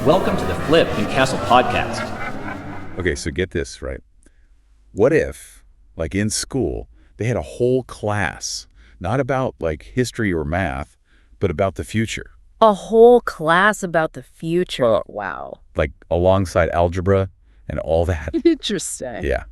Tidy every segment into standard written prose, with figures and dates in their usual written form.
Welcome to the Flip and Castle podcast. Okay, so get this, right? What if, like in school, they had a whole class, not about like history or math, but about the future? A whole class about the future. Wow. Like alongside algebra and all that. Interesting. Yeah.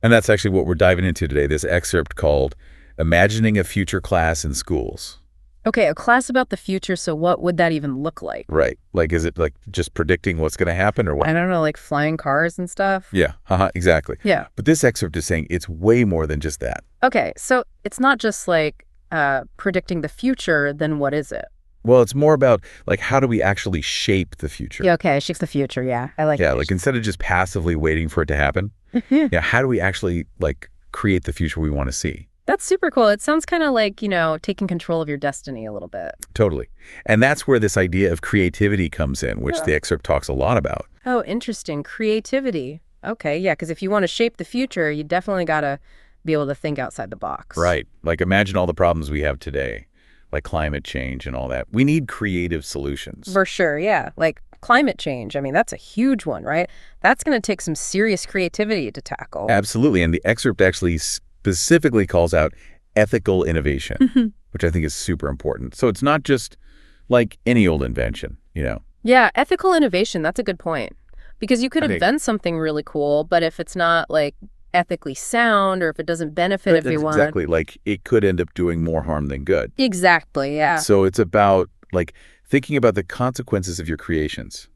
And that's actually what we're diving into today, this excerpt called Imagining a Future Class in Schools. Okay, a class about the future, so what would that even look like? Right. Like, is it like just predicting what's going to happen or what? I don't know, like flying cars and stuff? Yeah, exactly. Yeah. But this excerpt is saying it's way more than just that. Okay, so it's not just like predicting the future, then what is it? Well, it's more about like how do we actually shape the future? Yeah, okay, shape the future, yeah. I like Yeah, that. like instead of just passively waiting for it to happen, yeah, how do we actually like create the future we want to see? That's super cool. It sounds kind of like, taking control of your destiny a little bit. Totally. And that's where this idea of creativity comes in, which the excerpt talks a lot about. Oh, interesting. Creativity. Okay, yeah, because if you want to shape the future, you definitely got to be able to think outside the box. Right. Like imagine all the problems we have today, like climate change and all that. We need creative solutions. For sure, yeah. Like climate change. I mean, that's a huge one, right? That's going to take some serious creativity to tackle. Absolutely. And the excerpt actually specifically calls out ethical innovation, which I think is super important. So it's not just like any old invention, Yeah, ethical innovation, that's a good point. Because you could invent something really cool, but if it's not like ethically sound or if it doesn't benefit everyone. Exactly. Like it could end up doing more harm than good. Exactly, yeah. So it's about like thinking about the consequences of your creations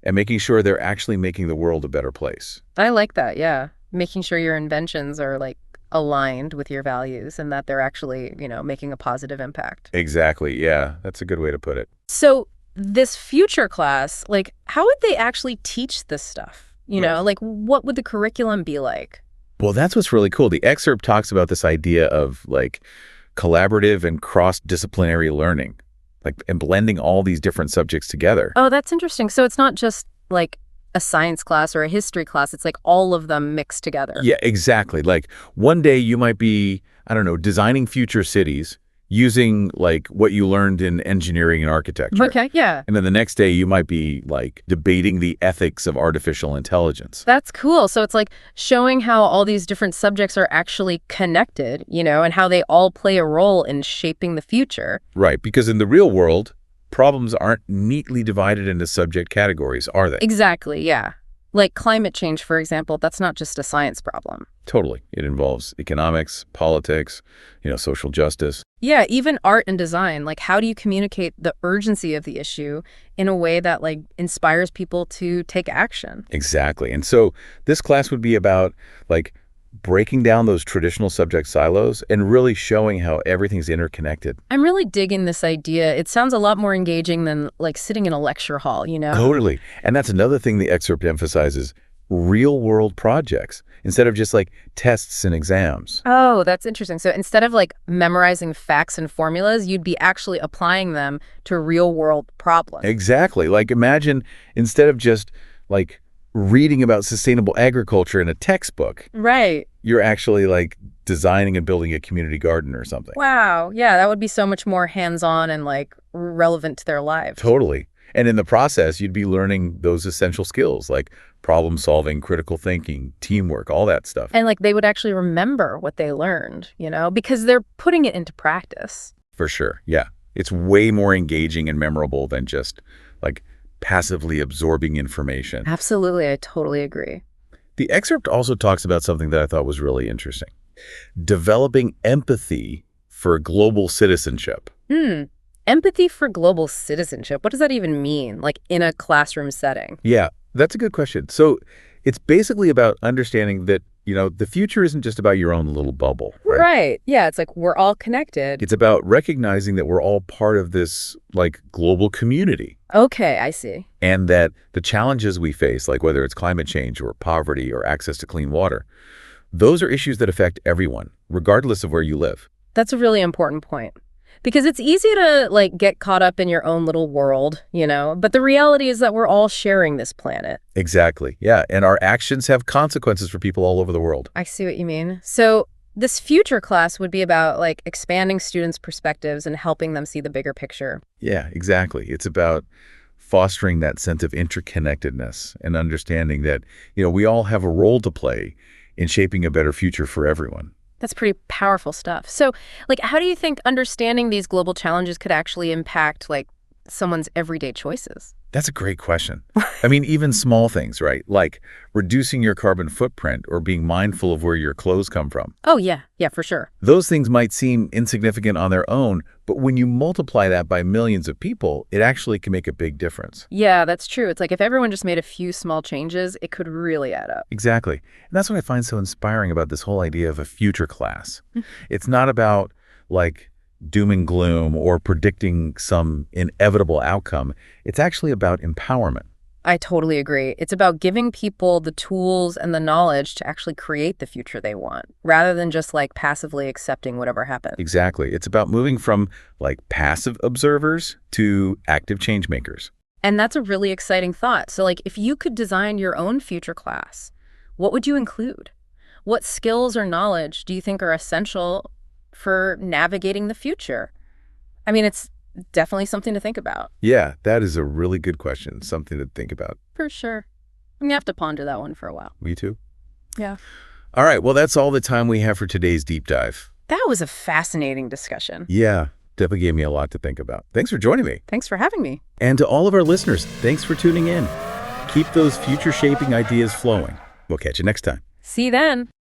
and making sure they're actually making the world a better place. I like that, yeah. Making sure your inventions are like aligned with your values and that they're actually, making a positive impact. Exactly. Yeah, that's a good way to put it. So this future class, like how would they actually teach this stuff? Like what would the curriculum be like? Well, that's what's really cool. The excerpt talks about this idea of like collaborative and cross-disciplinary learning, like and blending all these different subjects together. Oh, that's interesting. So it's not just like a science class or a history class. It's like all of them mixed together. Yeah, exactly. Like one day you might be, I don't know, designing future cities using like what you learned in engineering and architecture. Okay, yeah. And then the next day you might be like debating the ethics of artificial intelligence. That's cool. So it's like showing how all these different subjects are actually connected, and how they all play a role in shaping the future. Right, because in the real world, problems aren't neatly divided into subject categories, are they? Exactly, yeah. Like climate change, for example, that's not just a science problem. Totally. It involves economics, politics, social justice. Yeah, even art and design. Like, how do you communicate the urgency of the issue in a way that, like, inspires people to take action? Exactly. And so this class would be about, like, breaking down those traditional subject silos and really showing how everything's interconnected. I'm really digging this idea. It sounds a lot more engaging than, like, sitting in a lecture hall, Totally. And that's another thing the excerpt emphasizes, real-world projects, instead of just, like, tests and exams. Oh, that's interesting. So instead of, like, memorizing facts and formulas, you'd be actually applying them to real-world problems. Exactly. Like, imagine instead of just, like, reading about sustainable agriculture in a textbook. Right. You're actually like designing and building a community garden or something. Wow. Yeah, that would be so much more hands-on and like relevant to their lives. Totally. And in the process, you'd be learning those essential skills like problem solving, critical thinking, teamwork, all that stuff. And like they would actually remember what they learned, because they're putting it into practice. For sure. Yeah. It's way more engaging and memorable than just like passively absorbing information. Absolutely. I totally agree. The excerpt also talks about something that I thought was really interesting. Developing empathy for global citizenship. Empathy for global citizenship. What does that even mean, like in a classroom setting? Yeah, that's a good question. So it's basically about understanding that, the future isn't just about your own little bubble. Right. Yeah, it's like we're all connected. It's about recognizing that we're all part of this like global community. Okay, I see. And that the challenges we face, like whether it's climate change or poverty or access to clean water, those are issues that affect everyone, regardless of where you live. That's a really important point. Because it's easy to like get caught up in your own little world, but the reality is that we're all sharing this planet. Exactly. Yeah. And our actions have consequences for people all over the world. I see what you mean. So this future class would be about like expanding students' perspectives and helping them see the bigger picture. Yeah, exactly. It's about fostering that sense of interconnectedness and understanding that, we all have a role to play in shaping a better future for everyone. That's pretty powerful stuff. So, how do you think understanding these global challenges could actually impact, someone's everyday choices? That's a great question. I mean, even small things, right? Like reducing your carbon footprint or being mindful of where your clothes come from. Oh, yeah. Yeah, for sure. Those things might seem insignificant on their own, but when you multiply that by millions of people, it actually can make a big difference. Yeah, that's true. It's like if everyone just made a few small changes, it could really add up. Exactly. And that's what I find so inspiring about this whole idea of a future class. It's not about, doom and gloom or predicting some inevitable outcome. It's actually about empowerment. I totally agree. It's about giving people the tools and the knowledge to actually create the future they want, rather than just passively accepting whatever happens. Exactly. It's about moving from passive observers to active change makers. And that's a really exciting thought. So if you could design your own future class, what would you include? What skills or knowledge do you think are essential for navigating the future? I mean, it's definitely something to think about. Yeah, that is a really good question. Something to think about. For sure. I'm going to have to ponder that one for a while. Me too. Yeah. All right. Well, that's all the time we have for today's deep dive. That was a fascinating discussion. Yeah, definitely gave me a lot to think about. Thanks for joining me. Thanks for having me. And to all of our listeners, thanks for tuning in. Keep those future-shaping ideas flowing. We'll catch you next time. See you then.